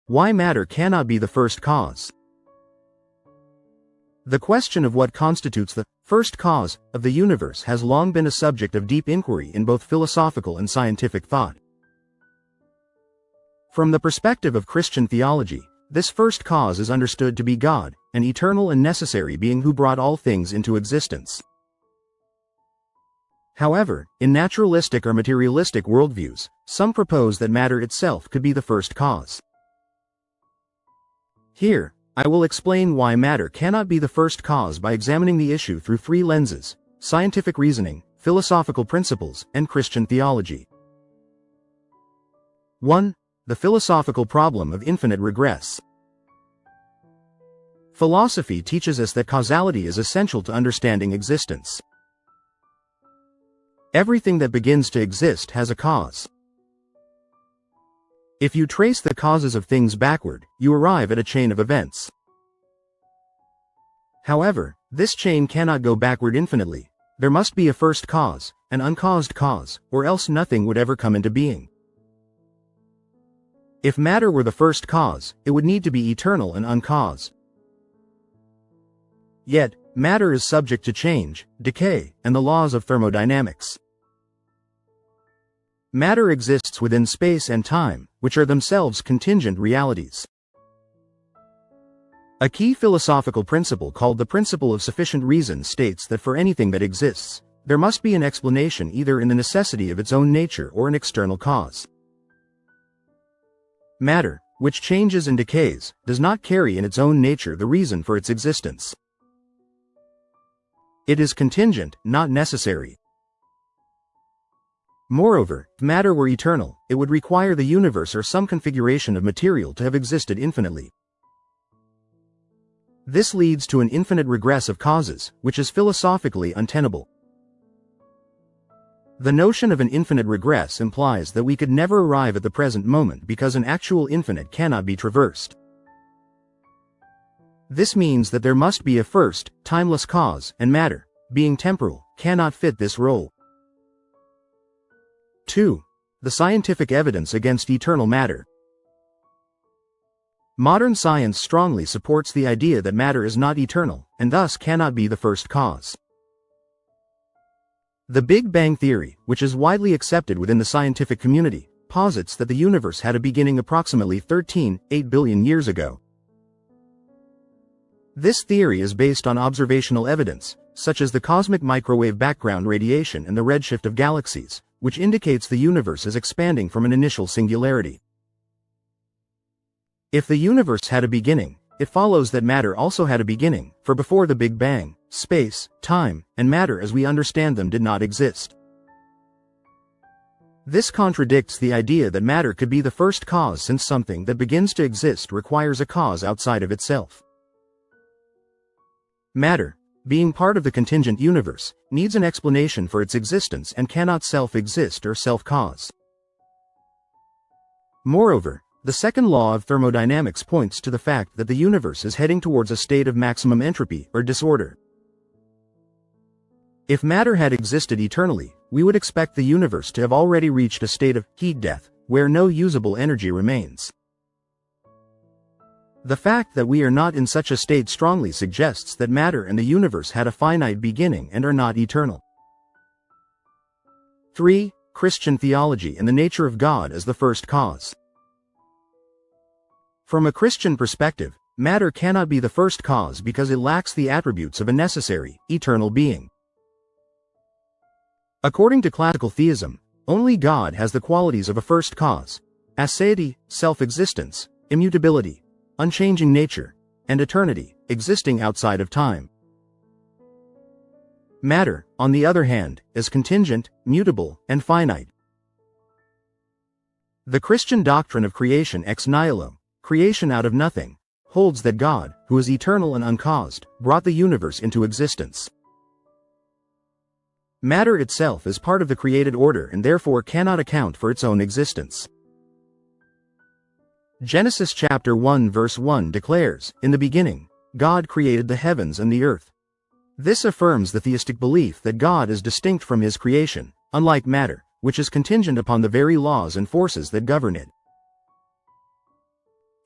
Why matter cannot be the first cause. The question of what constitutes the first cause of the universe has long been a subject of deep inquiry in both philosophical and scientific thought. From the perspective of Christian theology, this first cause is understood to be God, an eternal and necessary being who brought all things into existence. However, in naturalistic or materialistic worldviews, some propose that matter itself could be the first cause. Here, I will explain why matter cannot be the first cause by examining the issue through three lenses: scientific reasoning, philosophical principles, and Christian theology. 1. The philosophical problem of infinite regress. Philosophy teaches us that causality is essential to understanding existence. Everything that begins to exist has a cause. If you trace the causes of things backward, you arrive at a chain of events. However, this chain cannot go backward infinitely. There must be a first cause, an uncaused cause, or else nothing would ever come into being. If matter were the first cause, it would need to be eternal and uncaused. Yet, matter is subject to change, decay, and the laws of thermodynamics. Matter exists within space and time, which are themselves contingent realities. A key philosophical principle called the principle of sufficient reason states that for anything that exists, there must be an explanation either in the necessity of its own nature or an external cause. Matter, which changes and decays, does not carry in its own nature the reason for its existence. It is contingent, not necessary. Moreover, if matter were eternal, it would require the universe or some configuration of material to have existed infinitely. This leads to an infinite regress of causes, which is philosophically untenable. The notion of an infinite regress implies that we could never arrive at the present moment because an actual infinite cannot be traversed. This means that there must be a first, timeless cause, and matter, being temporal, cannot fit this role. 2. The scientific evidence against eternal matter. Modern science strongly supports the idea that matter is not eternal, and thus cannot be the first cause. The Big Bang theory, which is widely accepted within the scientific community, posits that the universe had a beginning approximately 13.8 billion years ago. This theory is based on observational evidence, such as the cosmic microwave background radiation and the redshift of galaxies, which indicates the universe is expanding from an initial singularity. If the universe had a beginning, it follows that matter also had a beginning, for before the Big Bang, space, time, and matter as we understand them did not exist. This contradicts the idea that matter could be the first cause, since something that begins to exist requires a cause outside of itself. Matter, being part of the contingent universe, needs an explanation for its existence and cannot self-exist or self-cause. Moreover, the second law of thermodynamics points to the fact that the universe is heading towards a state of maximum entropy or disorder. If matter had existed eternally, we would expect the universe to have already reached a state of heat death, where no usable energy remains. The fact that we are not in such a state strongly suggests that matter and the universe had a finite beginning and are not eternal. 3. Christian theology and the nature of God as the first cause. From a Christian perspective, matter cannot be the first cause because it lacks the attributes of a necessary, eternal being. According to classical theism, only God has the qualities of a first cause: aseity, self-existence, immutability, unchanging nature, and eternity, existing outside of time. Matter, on the other hand, is contingent, mutable, and finite. The Christian doctrine of creation ex nihilo, creation out of nothing, holds that God, who is eternal and uncaused, brought the universe into existence. Matter itself is part of the created order and therefore cannot account for its own existence. Genesis chapter 1 verse 1 declares, "In the beginning, God created the heavens and the earth." This affirms the theistic belief that God is distinct from his creation, unlike matter, which is contingent upon the very laws and forces that govern it.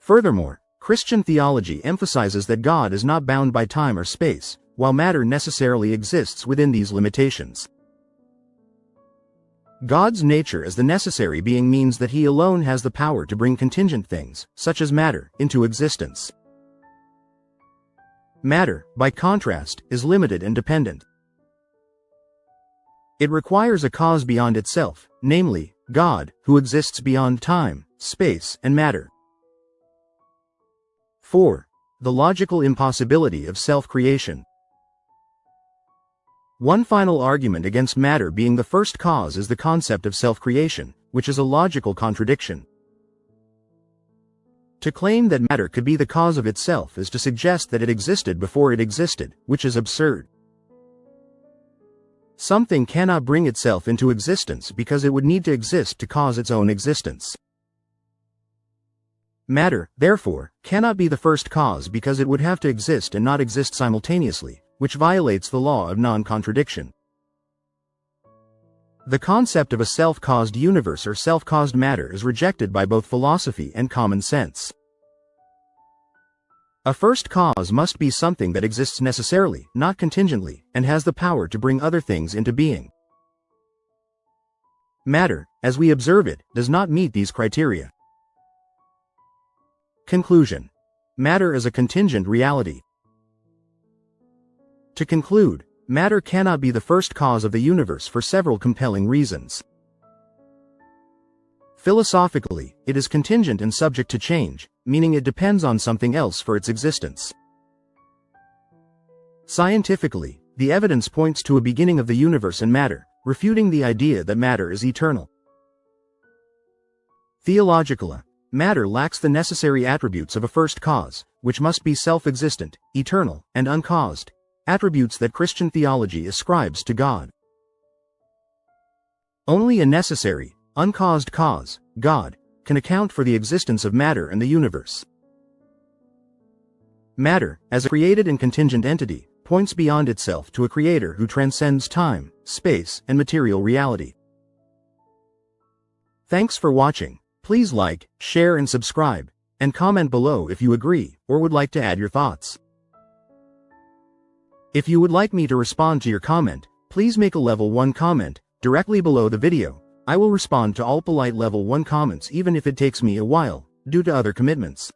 Furthermore, Christian theology emphasizes that God is not bound by time or space, while matter necessarily exists within these limitations. God's nature as the necessary being means that he alone has the power to bring contingent things, such as matter, into existence. Matter, by contrast, is limited and dependent. It requires a cause beyond itself, namely, God, who exists beyond time, space, and matter. 4. The logical impossibility of self-creation. One final argument against matter being the first cause is the concept of self-creation, which is a logical contradiction. To claim that matter could be the cause of itself is to suggest that it existed before it existed, which is absurd. Something cannot bring itself into existence because it would need to exist to cause its own existence. Matter, therefore, cannot be the first cause because it would have to exist and not exist simultaneously, which violates the law of non-contradiction. The concept of a self-caused universe or self-caused matter is rejected by both philosophy and common sense. A first cause must be something that exists necessarily, not contingently, and has the power to bring other things into being. Matter, as we observe it, does not meet these criteria. Conclusion. Matter is a contingent reality. To conclude, matter cannot be the first cause of the universe for several compelling reasons. Philosophically, it is contingent and subject to change, meaning it depends on something else for its existence. Scientifically, the evidence points to a beginning of the universe and matter, refuting the idea that matter is eternal. Theologically, matter lacks the necessary attributes of a first cause, which must be self-existent, eternal, and uncaused, attributes that Christian theology ascribes to God. Only a necessary, uncaused cause, God, can account for the existence of matter and the universe. Matter, as a created and contingent entity, points beyond itself to a creator who transcends time, space, and material reality. Thanks for watching. Please like, share and subscribe, and comment below if you agree or would like to add your thoughts. If you would like me to respond to your comment, please make a level 1 comment directly below the video. I will respond to all polite level 1 comments even if it takes me a while, due to other commitments.